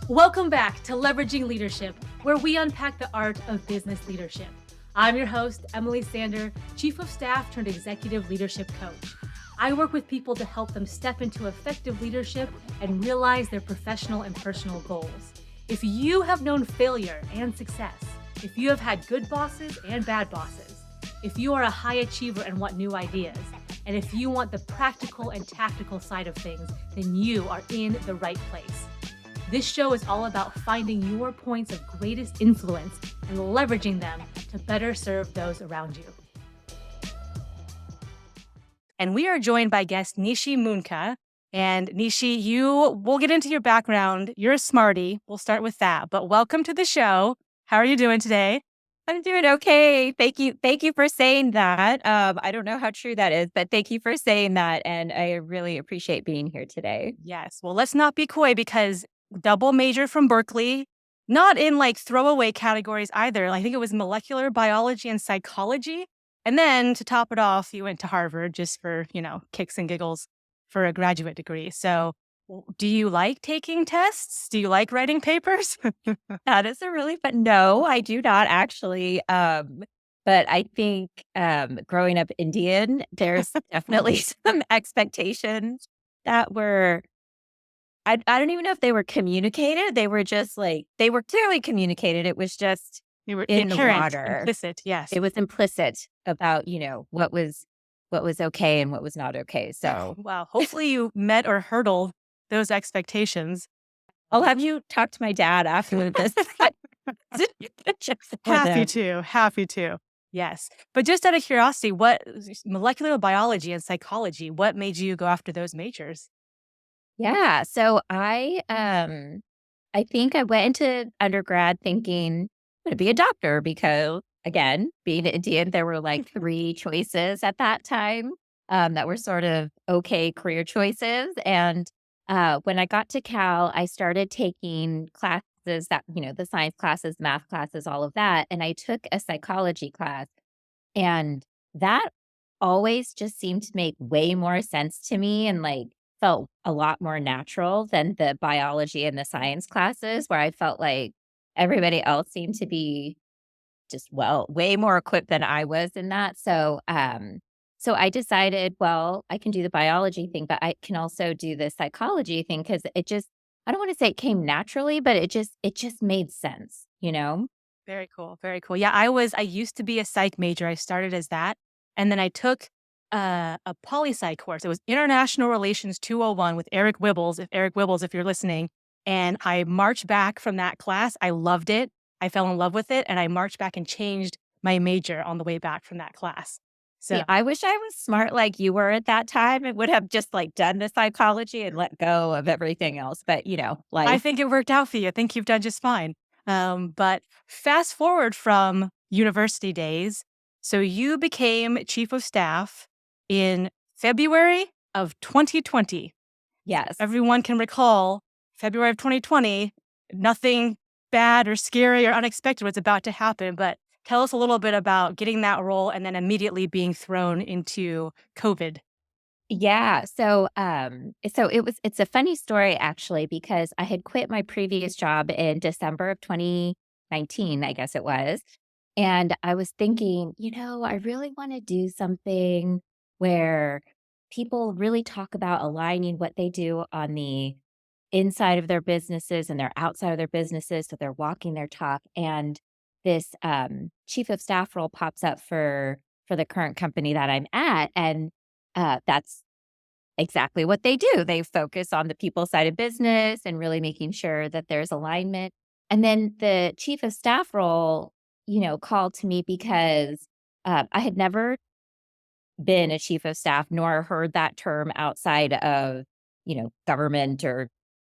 Welcome back to Leveraging Leadership, where we unpack the art of business leadership. I'm your host, Emily Sander, Chief of Staff turned Executive Leadership Coach. I work with people to help them step into effective leadership and realize their professional and personal goals. If you have known failure and success, if you have had good bosses and bad bosses, if you are a high achiever and want new ideas, and if you want the practical and tactical side of things, then you are in the right place. This show is all about finding your points of greatest influence and leveraging them to better serve those around you. And we are joined by guest Nishi Moonka. And Nishi, we'll get into your background. You're a smarty. We'll start with that. But welcome to the show. How are you doing today? I'm doing okay. Thank you. Thank you for saying that. I don't know how true that is, but thank you for saying that. And I really appreciate being here today. Yes. Well, let's not be coy because double major from Berkeley, not in like throwaway categories either. I think it was molecular biology and psychology. And then to top it off, you went to Harvard just for, kicks and giggles for a graduate degree. So do you like taking tests? Do you like writing papers? That is a really fun. No, I do not actually. But I think growing up Indian, there's definitely some expectations that were. I don't even know if they were communicated. They were just they were clearly communicated. It was just You were in the inherent, water. implicit, yes. It was implicit about, what was okay and what was not okay. So, Well, hopefully you met or hurdled those expectations. I'll have you talk to my dad after this. Happy to. Yes. But just out of curiosity, what molecular biology and psychology, what made you go after those majors? Yeah. So I think I went into undergrad thinking I'm going to be a doctor because, again, being Indian, there were like three choices at that time that were sort of okay career choices. And when I got to Cal, I started taking classes that, the science classes, math classes, all of that. And I took a psychology class. And that always just seemed to make way more sense to me and felt a lot more natural than the biology and the science classes where I felt like everybody else seemed to be just way more equipped than I was in that. So I decided, well, I can do the biology thing, but I can also do the psychology thing because I don't want to say it came naturally, but it just made sense, Very cool. Very cool. Yeah, I used to be a psych major. I started as that. And then I took a poli-sci course. It was International Relations 201 with Eric Wibbles, if you're listening. And I marched back from that class. I loved it. I fell in love with it. And I marched back and changed my major on the way back from that class. So See, I wish I was smart like you were at that time and would have just done the psychology and let go of everything else. But, I think it worked out for you. I think you've done just fine. But fast forward from university days. So you became chief of staff in February of 2020. Yes. Everyone can recall February of 2020, nothing bad or scary or unexpected was about to happen. But tell us a little bit about getting that role and then immediately being thrown into COVID. Yeah. It's a funny story actually, because I had quit my previous job in December of 2019, I guess it was. And I was thinking, I really want to do something where people really talk about aligning what they do on the inside of their businesses and their outside of their businesses. So they're walking their talk. And this chief of staff role pops up for the current company that I'm at. And that's exactly what they do. They focus on the people side of business and really making sure that there's alignment. And then the chief of staff role, called to me because I had never been a chief of staff nor heard that term outside of, government or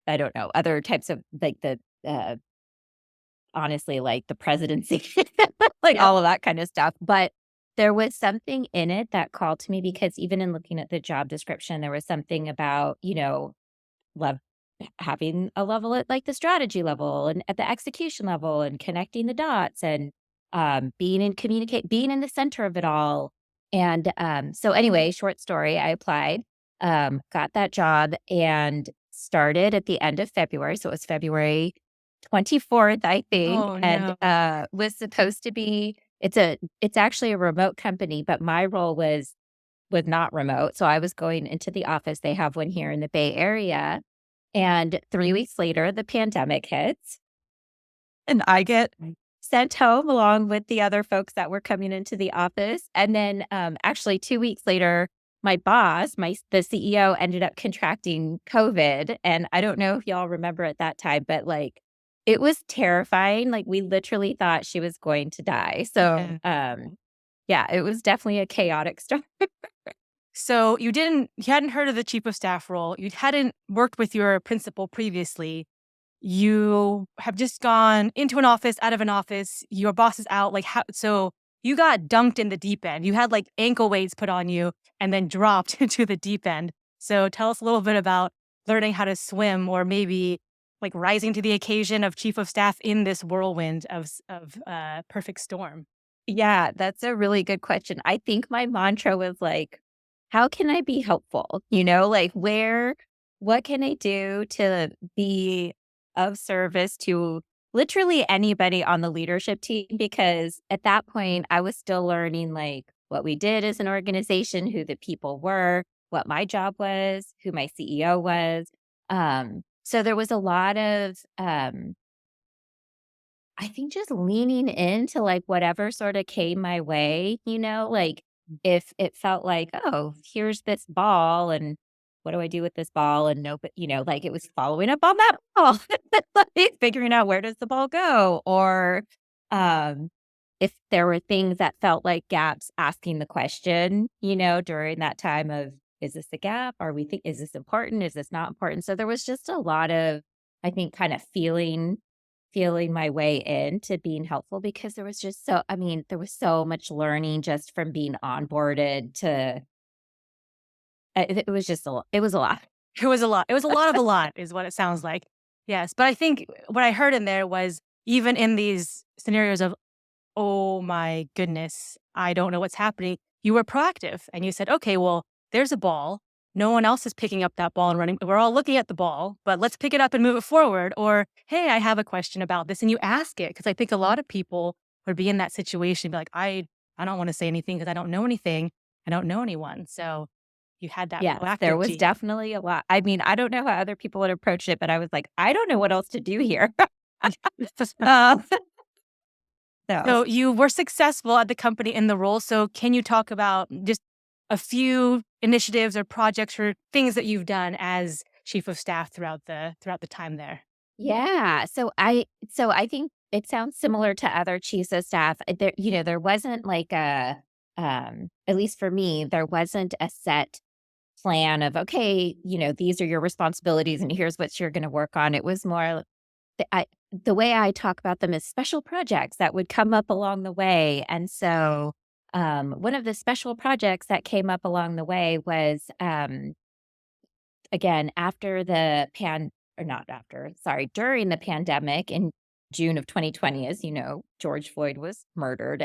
I don't know, other types of honestly, the presidency, all of that kind of stuff. But there was something in it that called to me because even in looking at the job description, there was something about, love having a level at the strategy level and at the execution level and connecting the dots and being in the center of it all. And so anyway, short story, I applied, got that job and started at the end of February. So it was February 24th, I think, Oh, and, no. was supposed to be it's actually a remote company, but my role was not remote, so I was going into the office. They have one here in the Bay Area, and 3 weeks later, the pandemic hits, and I get sent home along with the other folks that were coming into the office, and then, actually 2 weeks later, my boss, the CEO ended up contracting COVID, and I don't know if y'all remember at that time, but, like, it was terrifying, like, we literally thought she was going to die, so, Yeah. yeah, it was definitely a chaotic start. So you hadn't heard of the chief of staff role. You hadn't worked with your principal previously. You have just gone into an office, out of an office. Your boss is out. Like how? So you got dunked in the deep end. You had like ankle weights put on you and then dropped into the deep end. So tell us a little bit about learning how to swim, or maybe like rising to the occasion of chief of staff in this whirlwind of perfect storm. Yeah, that's a really good question. I think my mantra was like, how can I be helpful? Like what can I do to be of service to literally anybody on the leadership team? Because at that point, I was still learning like what we did as an organization, who the people were, what my job was, who my CEO was. So there was a lot of I think just leaning into, like, whatever sorta came my way, like, if it felt like, "Oh, here's this ball, and what do I do with this ball?" And no, but, like, it was following up on that ball, like, figuring out where does the ball go, or, um, if there were things that felt like gaps, asking the question, during that time of, "Is this a gap? Is this important? Is this not important?" So there was just a lot of, I think, kinda feeling my way into being helpful because there was just there was so much learning just from being onboarded to it was just it was a lot. It was a lot. It was a lot of a lot is what it sounds like. Yes, but I think what I heard in there was even in these scenarios of, "Oh my goodness, I don't know what's happening," you were proactive and you said, "Okay, well, there's a ball. No one else is picking up that ball and running. We're all looking at the ball, but let's pick it up and move it forward." Or, "Hey, I have a question about this." And you ask it because I think a lot of people would be in that situation, be like, I don't want to say anything because I don't know anything. I don't know anyone." So you had that Yes, there proactive was gene. definitely a lot. I mean, I don't know how other people would approach it, but I was like, "I don't know what else to do here." Uh, so So you were successful at the company in the role. So can you talk about just a few initiatives or projects or things that you've done as chief of staff throughout the time there? yeah, so I think it sounds similar to other chiefs of staff. There wasn't like at least for me, there wasn't a set plan of, okay, these are your responsibilities and here's what you're going to work on. It was more the way I talk about them is special projects that would come up along the way. And so one of the special projects that came up along the way was again after the pan or not after, sorry, during the pandemic in June of 2020, as you know, George Floyd was murdered,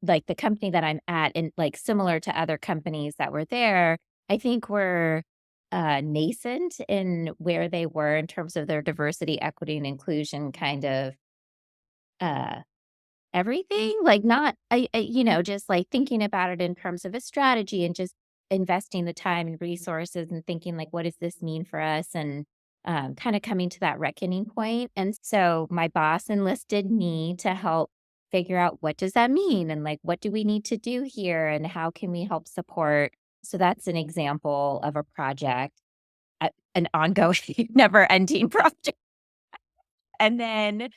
like the company that I'm at, and like similar to other companies that were there, I think were nascent in where they were in terms of their diversity, equity, and inclusion kind of uh, everything. Like not, just like thinking about it in terms of a strategy and just investing the time and resources and thinking like, what does this mean for us? And kind of coming to that reckoning point. And so my boss enlisted me to help figure out what does that mean and like what do we need to do here and how can we help support. So that's an example of a project, an ongoing, never ending project. And then,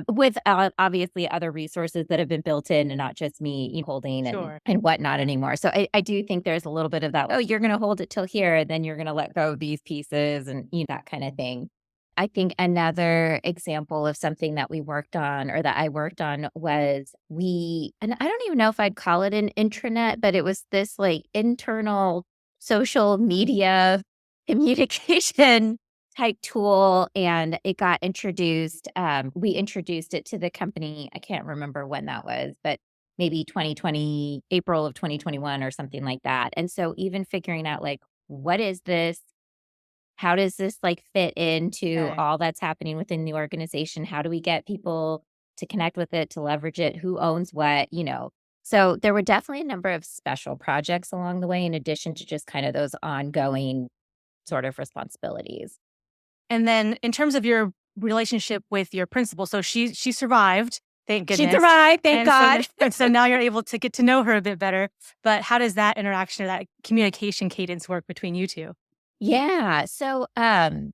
with, obviously other resources that have been built in and not just me holding and Sure. whatnot anymore. So I do think there's a little bit of that, "Oh, you're gonna hold it till here, and then you're gonna let go of these pieces," and, that kinda thing. I think another example of something that we worked on or that I worked on was and I don't even know if I'd call it an intranet, but it was this, like, internal social media communication type tool, and it got introduced, we introduced it to the company, I can't remember when that was, but maybe 2020, April of 2021 or something like that, and so even figuring out, like, what is this? how does this like fit into Okay. all that's happening within the organization? How do we get people to connect with it, to leverage it? Who owns what, you know? So there were definitely a number of special projects along the way, in addition to just kind of those ongoing sort of responsibilities. And then in terms of your relationship with your principal, so she survived, thank She goodness. survived, thank And so God. and so now you're able to get to know her a bit better. But how does that interaction or that communication cadence work between you two? Yeah. So, gosh,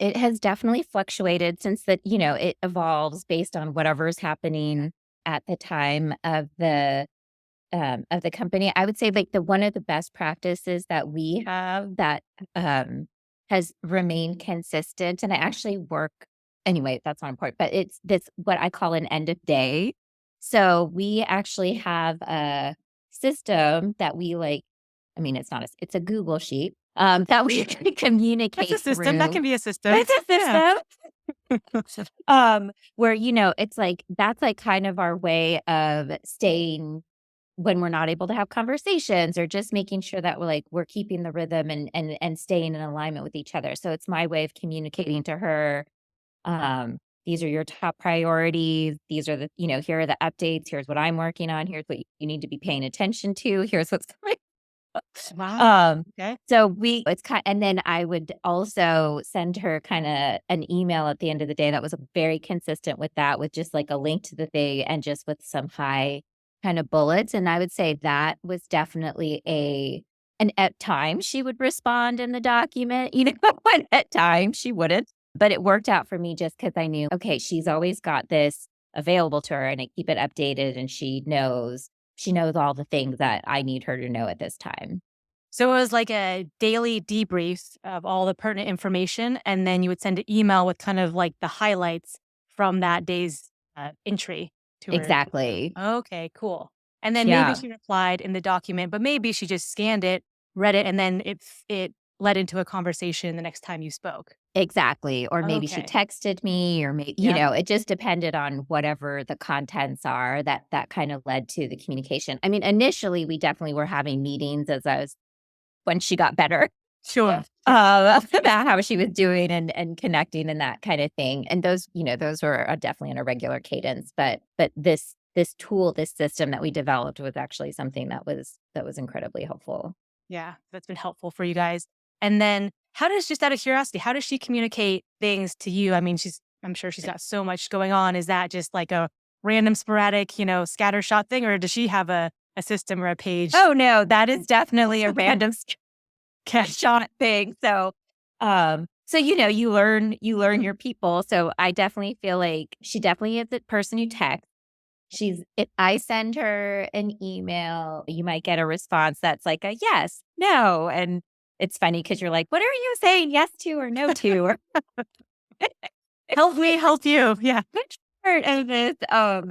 it has definitely fluctuated since that, it evolves based on whatever's happening at the time of the company. I would say like the one of the best practices that we have that has remained consistent, and I actually work anyway, that's not important, but it's this what I call an end of day. So we actually have a system that we like, I mean, it's not it's a Google sheet that we That's a communicate system. That through. can be a system. It's a Yeah. system. Where, it's like that's like kind of our way of staying when we're not able to have conversations or just making sure that we're keeping the rhythm and staying in alignment with each other. So it's my way of communicating to her, these are your top priorities. These are here are the updates. Here's what I'm working on. Here's what you need to be paying attention to. Here's what's coming. Wow. Um, Okay. so it's kind, and then I would also send her kind of an email at the end of the day that was very consistent with that, with just like a link to the thing and just with some high kind of bullets. And I would say that was definitely and at times she would respond in the document, but at times she wouldn't. But it worked out for me just because I knew, okay, she's always got this available to her and I keep it updated and she knows all the things that I need her to know at this time. So it was like a daily debrief of all the pertinent information, and then you would send an email with kind of like the highlights from that day's entry to her. Exactly. Okay, cool. And then maybe Yeah, she replied in the document, but maybe she just scanned it, read it, and then it led into a conversation the next time you spoke. exactly. Or maybe she Okay. texted me or maybe, Yep. it just depended on whatever the contents are that kind of led to the communication. I mean, initially we definitely were having meetings when she got better, Sure. about how she was doing and connecting and that kind of thing. And those were definitely on a regular cadence. But this tool, this system that we developed was actually something that was incredibly helpful. Yeah, that's been helpful for you guys. And then just out of curiosity, how does she communicate things to you? I mean, I'm sure she's got so much going on. Is that just like a random sporadic, scattershot thing, or does she have a system or a page? Oh no, that is definitely a random Okay. shot thing. So you learn your people. So I definitely feel like she definitely is the person who texts. If I send her an email, you might get a response that's like a yes, no. And it's funny because you're like, what are you saying yes to or no to? Or Help me help you. Yeah. which part of this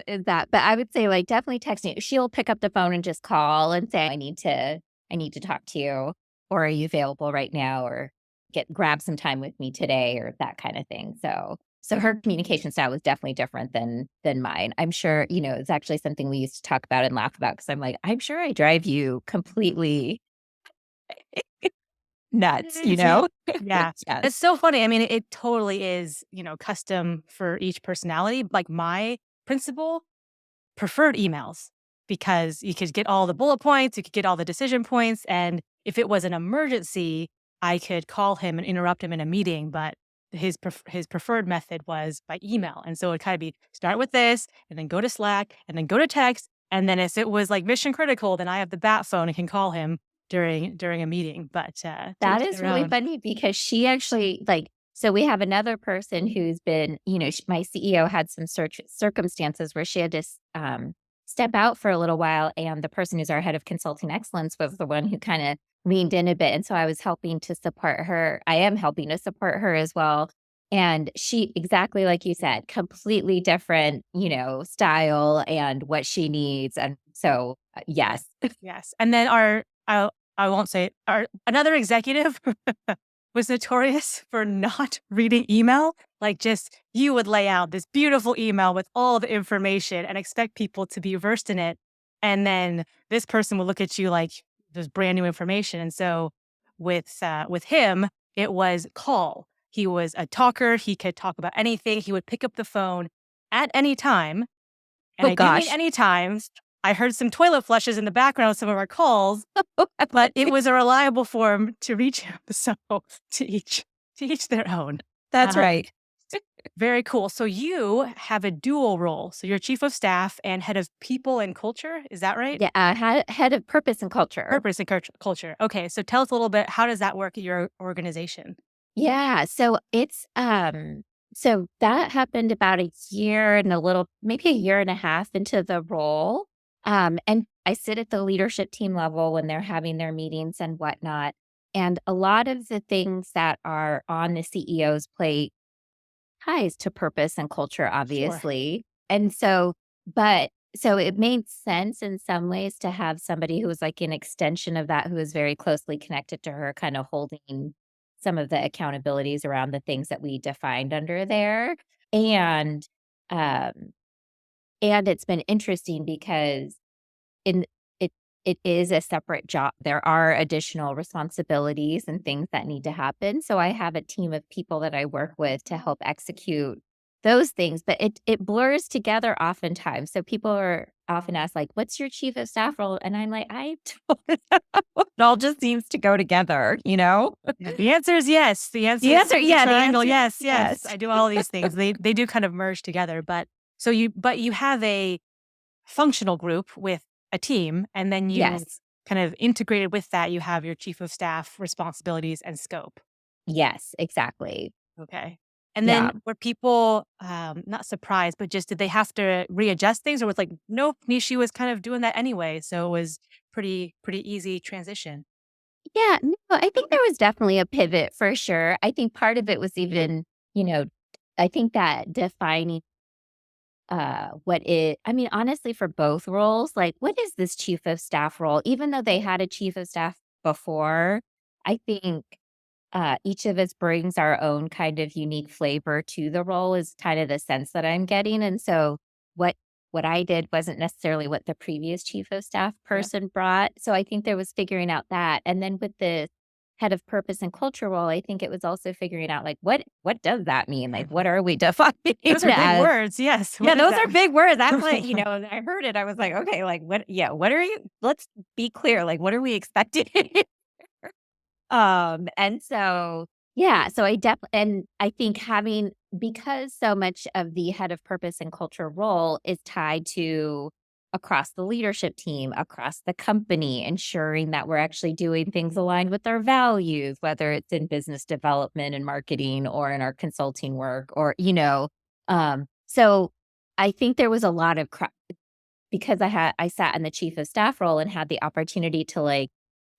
is that? But I would say like definitely texting. She'll pick up the phone and just call and say, I need to talk to you. Or are you available right now? Or grab some time with me today or that kind of thing. So her communication style was definitely different than mine. I'm sure, it's actually something we used to talk about and laugh about because I'm like, I'm sure I drive you completely nuts, you know? Yeah. Yes. It's so funny. I mean, it totally is, custom for each personality. Like my principal preferred emails because you could get all the bullet points, you could get all the decision points. And if it was an emergency, I could call him and interrupt him in a meeting. But his preferred method was by email. And so it kind of be start with this and then go to Slack and then go to text. And then if it was like mission critical, then I have the bat phone and can call him during a meeting. But to That each is their really own. funny because she actually so we have another person who's been, my CEO had some circumstances where she had to step out for a little while. And the person who's our head of consulting excellence was the one who kind of leaned in a bit. And so I was helping to support her. I am helping to support her as well. And she, exactly like you said, completely different, style and what she needs. And so, yes. Yes. And then I won't say it, our another executive was notorious for not reading email. Like just you would lay out this beautiful email with all the information and expect people to be versed in it. And then this person will look at you like there's brand new information. And so with him, it was call. He was a talker. He could talk about anything. He would pick up the phone at any time. And Oh I do mean gosh. any times. I heard some toilet flushes in the background of some of our calls, but it was a reliable form to reach him. So to each their own. That's right. Very cool. So you have a dual role. So you're chief of staff and head of people and culture. Is that right? Yeah, head of purpose and culture. Purpose and culture. Okay. So tell us a little bit. How does that work at your organization? Yeah, so it's so that happened about a year and a little, maybe a year and a half into the role. And I sit at the leadership team level when they're having their meetings and whatnot. And a lot of the things that are on the CEO's plate ties to purpose and culture, Sure. obviously. And so, but so it made sense in some ways to have somebody who was like an extension of that, who is very closely connected to her, kind of holding some of the accountabilities around the things that we defined under there. And um and it's been interesting because in it it is a separate job. There are additional responsibilities and things that need to happen. So I have a team of people that I work with to help execute those things, but it blurs together oftentimes. So people are often asked like, "What's your chief of staff role?" And I'm like, "I don't know." It all just seems to go together, you know? Yeah, the answer is yes. The answer, Yeah, the triangle. answer Yes, yes. yes. I do all these things. They do kind of merge together. But you have a functional group with a team, and then you Yes. kind of integrated with that. You have your chief of staff responsibilities and scope. Yes, exactly. Okay. And Yeah. then were people not surprised, but just did they have to readjust things, or was like, nope, Nishi was kind of doing that anyway, so it was pretty easy transition. Yeah, no, I think there was definitely a pivot for sure. I think part of it was even, you know, I think that defining what it I mean, honestly, for both roles, like what is this chief of staff role? Even though they had a chief of staff before, I think each of us brings our own kind of unique flavor to the role is kind of the sense that I'm getting. And so what what I did wasn't necessarily what the previous chief of staff Yeah. person brought. So I think there was figuring out that. And then with the head of purpose and culture role, I think it was also figuring out like what does that mean? Like what are we defining Those are big as? words. Yes. What Yeah, does those that are big words. That's like, mean? when I heard it, I was like, okay, like what are you let's be clear. Like what are we expecting? And so, yeah, so and I think having because so much of the head of purpose and culture role is tied to across the leadership team, across the company, ensuring that we're actually doing things aligned with our values, whether it's in business development and marketing or in our consulting work or, so I think there was a lot of because I sat in the chief of staff role and had the opportunity to like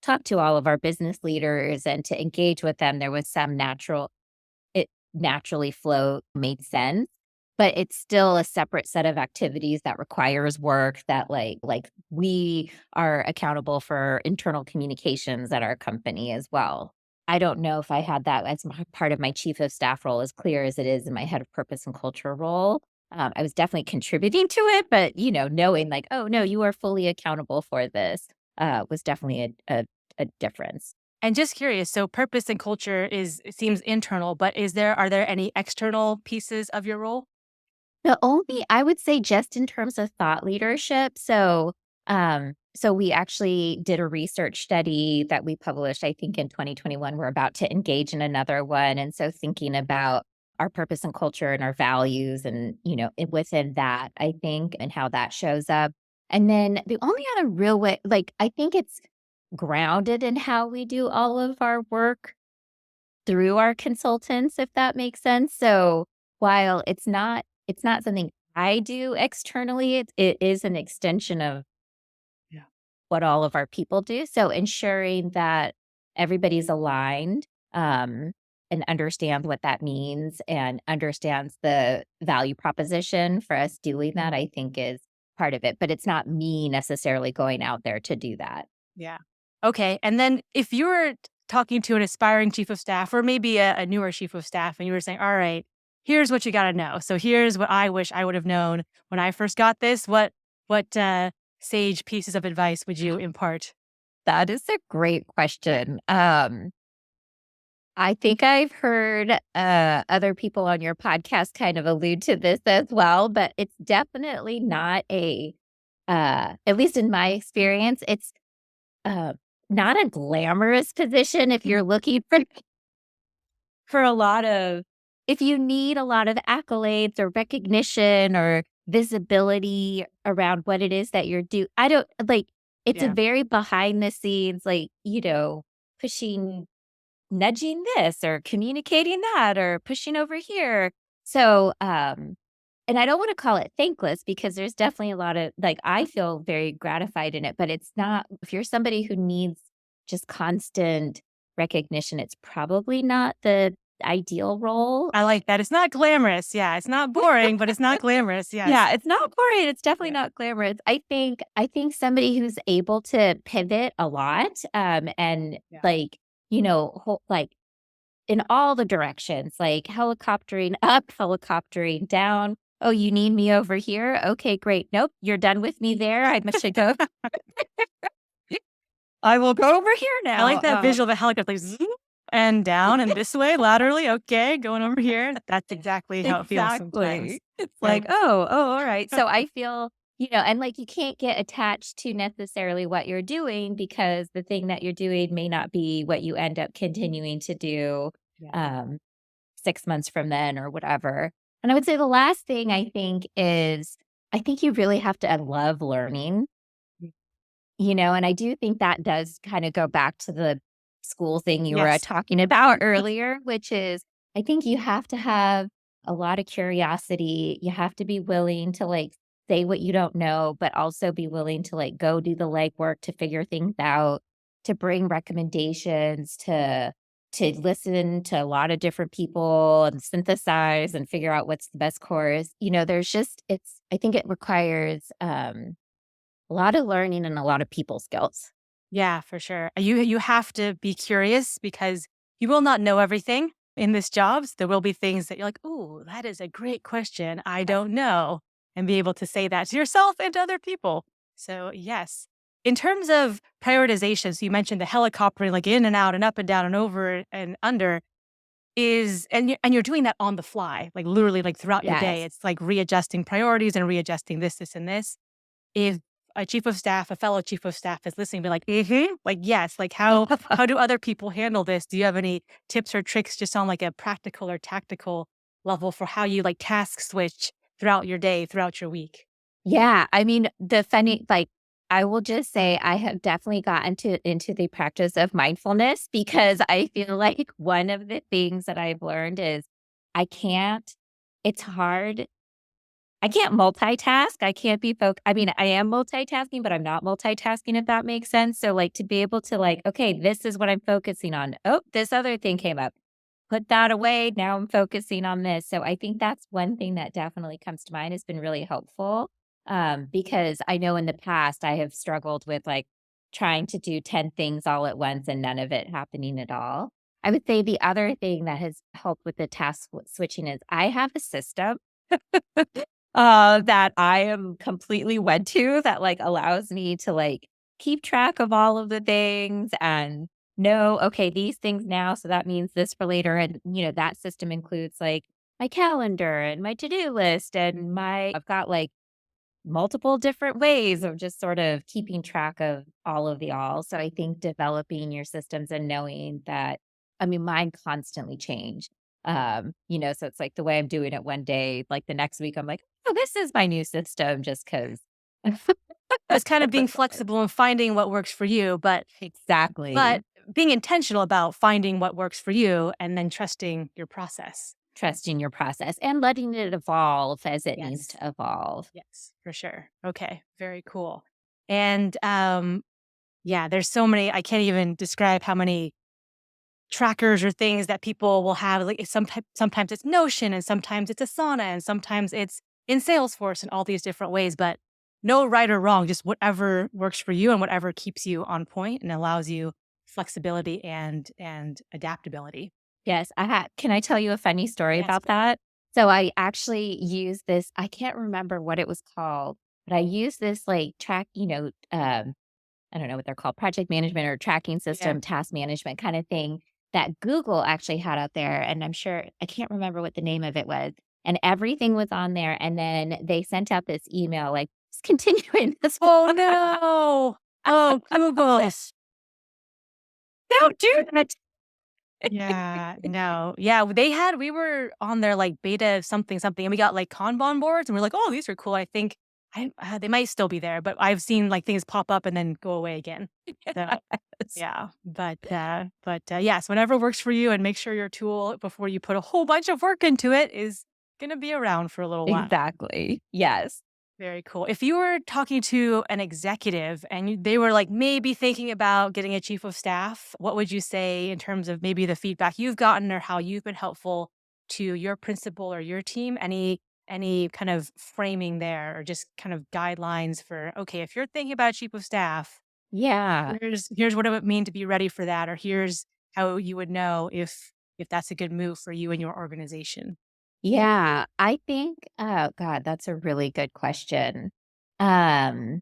talk to all of our business leaders and to engage with them, there was some it naturally flow made sense, but it's still a separate set of activities that requires work that like we are accountable for internal communications at our company as well. I don't know if I had that as part of my chief of staff role as clear as it is in my head of purpose and culture role. I was definitely contributing to it, but knowing like, oh no, you are fully accountable for this was definitely a difference. And just curious, so purpose and culture it seems internal, but are there any external pieces of your role? The only I would say just in terms of thought leadership, so we actually did a research study that we published, I think in 2021. We're about to engage in another one. And so thinking about our purpose and culture and our values and, within that, I think, and how that shows up. And then the only other real way, like, I think it's grounded in how we do all of our work through our consultants, if that makes sense. So while it's not something I do externally, it is an extension of Yeah. what all of our people do. So ensuring that everybody's aligned, and understands what that means and understands the value proposition for us doing that, I think is part of it. But it's not me necessarily going out there to do that. Yeah. Okay. And then if you were talking to an aspiring chief of staff or maybe a newer chief of staff and you were saying, all right, here's what you got to know. So here's what I wish I would have known when I first got this. What sage pieces of advice would you impart? That is a great question. I think I've heard other people on your podcast kind of allude to this as well, but it's definitely not at least in my experience, it's uh, not a glamorous position if you're looking for a lot of, if you need a lot of accolades or recognition or visibility around what it is that you're I don't like, it's a Yeah. very behind the scenes, like, pushing nudging this or communicating that or pushing over here. So, and I don't want to call it thankless because there's definitely a lot of like, I feel very gratified in it, but it's not, if you're somebody who needs just constant recognition, it's probably not the ideal role. I like that. It's not glamorous. Yeah. It's not boring, but it's not glamorous. Yes. Yeah, it's not boring. It's definitely Yeah. not glamorous. I think somebody who's able to pivot a lot, and Yeah. like, like in all the directions, like helicoptering up, helicoptering down. Oh, you need me over here? Okay, great. Nope, you're done with me there. I should go. I will go over here I now. like that visual of a helicopter, like zoom and down and this way laterally. Okay, going over here. That's exactly how it feels sometimes. Exactly. It's Yeah. like, oh, all right. So I feel, and like you can't get attached to necessarily what you're doing because the thing that you're doing may not be what you end up continuing to do Yeah. 6 months from then or whatever. And I would say the last thing I think is I think you really have to love learning, and I do think that does kind of go back to the school thing you were Yes. talking about earlier, which is I think you have to have a lot of curiosity. You have to be willing to like say what you don't know, but also be willing to like go do the legwork to figure things out, to bring recommendations, to listen to a lot of different people and synthesize and figure out what's the best course. There's just I think it requires a lot of learning and a lot of people skills. Yeah, for sure. You have to be curious because you will not know everything in this job. So there will be things that you're like, oh, that is a great question. I don't know. And be able to say that to yourself and to other people. So yes. In terms of prioritization, so you mentioned the helicoptering, like in and out and up and down and over and under and you're doing that on the fly, like literally like throughout your day. Yes. It's like readjusting priorities and readjusting this, and this. If a chief of staff, a fellow chief of staff is listening, be like, like, yes, like how do other people handle this? Do you have any tips or tricks just on like a practical or tactical level for how you like task switch throughout your day, throughout your week? Yeah, I mean, the funny like, I will just say I have definitely gotten into the practice of mindfulness because I feel like one of the things that I've learned is I can't it's hard. I can't multitask. I can't be I mean, I am multitasking, but I'm not multitasking, if that makes sense. So, like, to be able to, like, okay, this is what I'm focusing on. Oh, this other thing came up. Put that away. Now I'm focusing on this. So, I think that's one thing that definitely comes to mind has been really helpful. Because I know in the past I have struggled with like trying to do 10 things all at once and none of it happening at all. I would say the other thing that has helped with the task switching is I have a system that I am completely wed to that like allows me to like keep track of all of the things and know, okay, these things now. So that means this for later. And, that system includes like my calendar and my to-do list and I've got like multiple different ways of just sort of keeping track of all of the all. So I think developing your systems and knowing that, I mean, mine constantly change. So it's like the way I'm doing it one day, like the next week, I'm like, oh, this is my new system just because. It's kind of being flexible and finding what works for you, but Exactly. being intentional about finding what works for you and then trusting your process. Trusting your process and letting it evolve as it needs Yes. to evolve. Yes, for sure. Okay, very cool. And yeah, there's so many, I can't even describe how many trackers or things that people will have. Like sometimes it's Notion and sometimes it's Asana and sometimes it's in Salesforce and all these different ways, but no right or wrong, just whatever works for you and whatever keeps you on point and allows you flexibility and adaptability. Yes, can I tell you a funny story Yes, about that? So I actually use this, I can't remember what it was called, but I use this like track, I don't know what they're called, project management or tracking Yeah. system, task management kind of thing that Google actually had out there. And I'm sure I can't remember what the name of it was. And everything was on there. And then they sent out this email like, "Just continuing this. Oh no. Oh, Google. Don't do that." Yeah, no. Yeah, we were on their like beta something something and we got like Kanban boards and we're like, "Oh, these are cool." I think they might still be there, but I've seen like things pop up and then go away again. So, Yes. yeah, but yes, whenever works for you and make sure your tool before you put a whole bunch of work into it is going to be around for a little while. Exactly. Yes. Very cool. If you were talking to an executive and they were like maybe thinking about getting a chief of staff, what would you say in terms of maybe the feedback you've gotten or how you've been helpful to your principal or your team? Any kind of framing there or just kind of guidelines for okay, if you're thinking about a chief of staff, Yeah. here's what it would mean to be ready for that, or here's how you would know if that's a good move for you and your organization. Yeah, I think oh god, that's a really good question. Um,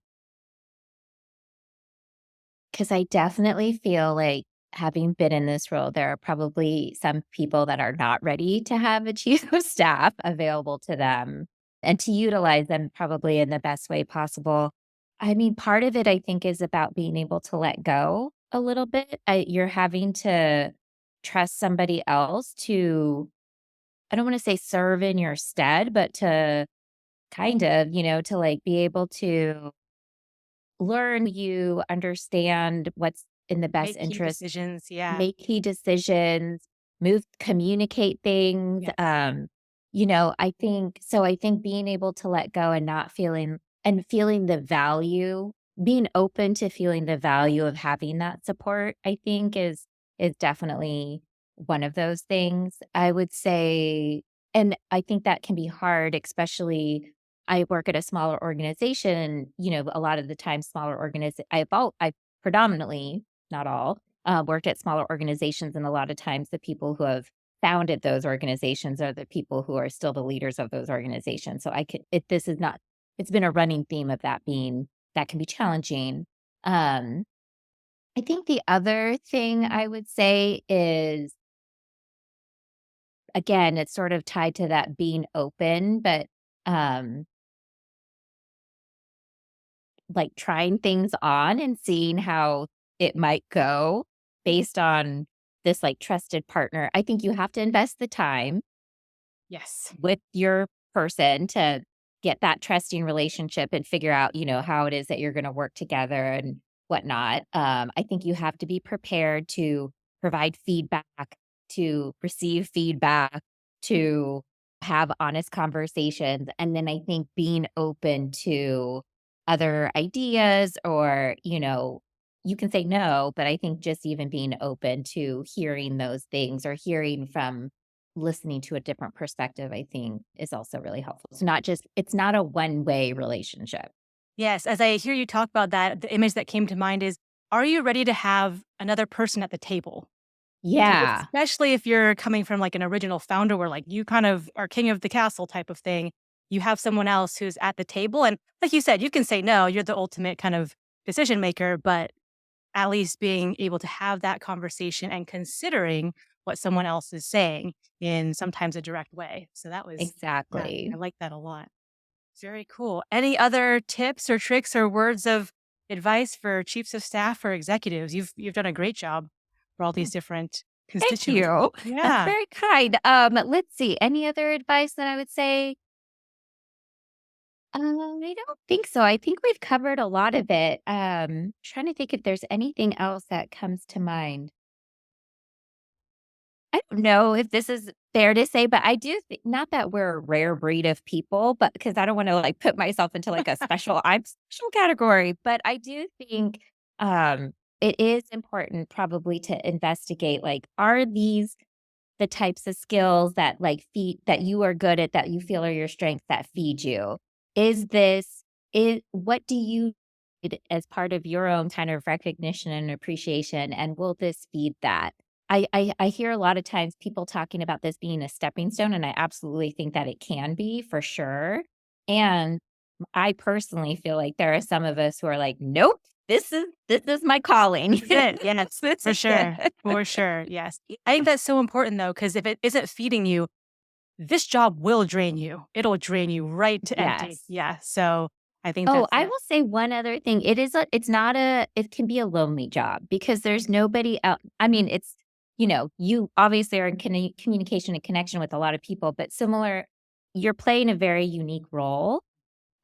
because I definitely feel like having been in this role, there are probably some people that are not ready to have a chief of staff available to them and to utilize them probably in the best way possible. I mean, part of it I think is about being able to let go a little bit. You're having to trust somebody else to I don't wanna say serve in your stead, but to kind of, to, like, be able to learn you, understand what's in the best Make key interest, decisions. Yeah. make key decisions, communicate things, Yes. I think being able to let go and not feeling the value being open to feeling the value of having that support, I think is definitely one of those things. I would say and I think that can be hard, especially I work at a smaller organization, a lot of the time smaller I predominantly, not all, worked at smaller organizations, and a lot of times the people who have founded those organizations are the people who are still the leaders of those organizations. So I could if this is not it's been a running theme of that can be challenging. Um, I think the other thing I would say is, again, it's sort of tied to that being open, but, um, like trying things on and seeing how it might go based on this like trusted partner. I think you have to invest the time Yes. with your person to get that trusting relationship and figure out, how it is that you're going to work together and whatnot. I think you have to be prepared to provide feedback, to receive feedback, to have honest conversations. And then I think being open to other ideas or, you can say no, but I think just even being open to hearing those things or hearing from listening to a different perspective, I think, is also really helpful. It's not a one-way relationship. Yes, as I hear you talk about that, the image that came to mind is, are you ready to have another person at the table? Because Yeah, especially if you're coming from like an original founder where like you kind of are king of the castle type of thing, you have someone else who's at the table. And like you said, you can say no, you're the ultimate kind of decision maker, but at least being able to have that conversation and considering what someone else is saying in sometimes a direct way. So yeah, exactly. I like that a lot. Very cool. Any other tips or tricks or words of advice for chiefs of staff or executives? You've done a great job for all these different Thank constituents. you. That's Yeah. very kind. Let's see. Any other advice that I would say? I don't think so. I think we've covered a lot of it. Trying to think if there's anything else that comes to mind. I don't know if this is fair to say, but I do think not that we're a rare breed of people, but because I don't want to like put myself into like a I'm special category, but I do think it is important probably to investigate like are these the types of skills that like feed that you are good at that you feel are your strengths that feed you? Is this is what do you need as part of your own kind of recognition and appreciation and will this feed that? I hear a lot of times people talking about this being a stepping stone, and I absolutely think that it can be for sure. And I personally feel like there are some of us who are like, nope, this is my calling. This is it. Yes, This for is sure. it. For sure. Yes. I think that's so important though, because if it isn't feeding you, this job will drain you. It'll drain you right to empty. Yes. Yeah. So I think Oh, that's I it. will say one other thing. It can be a lonely job because there's nobody else. I mean, you obviously are in communication and connection with a lot of people, but you're playing a very unique role.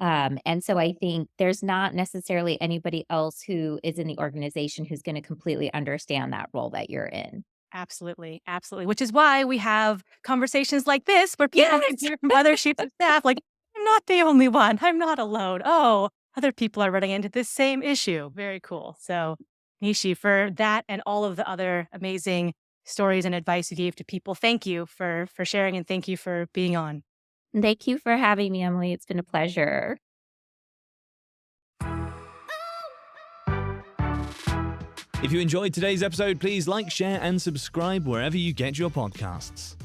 And so I think there's not necessarily anybody else who is in the organization who's going to completely understand that role that you're in. Absolutely. Absolutely. Which is why we have conversations like this where people can hear from other chiefs of staff, like, I'm not the only one. I'm not alone. Oh, other people are running into this same issue. Very cool. So, Nishi, for that and all of the other amazing stories and advice you gave to people, thank you for sharing and thank you for being on. Thank you for having me, Emily. It's been a pleasure. If you enjoyed today's episode, please like, share, and subscribe wherever you get your podcasts.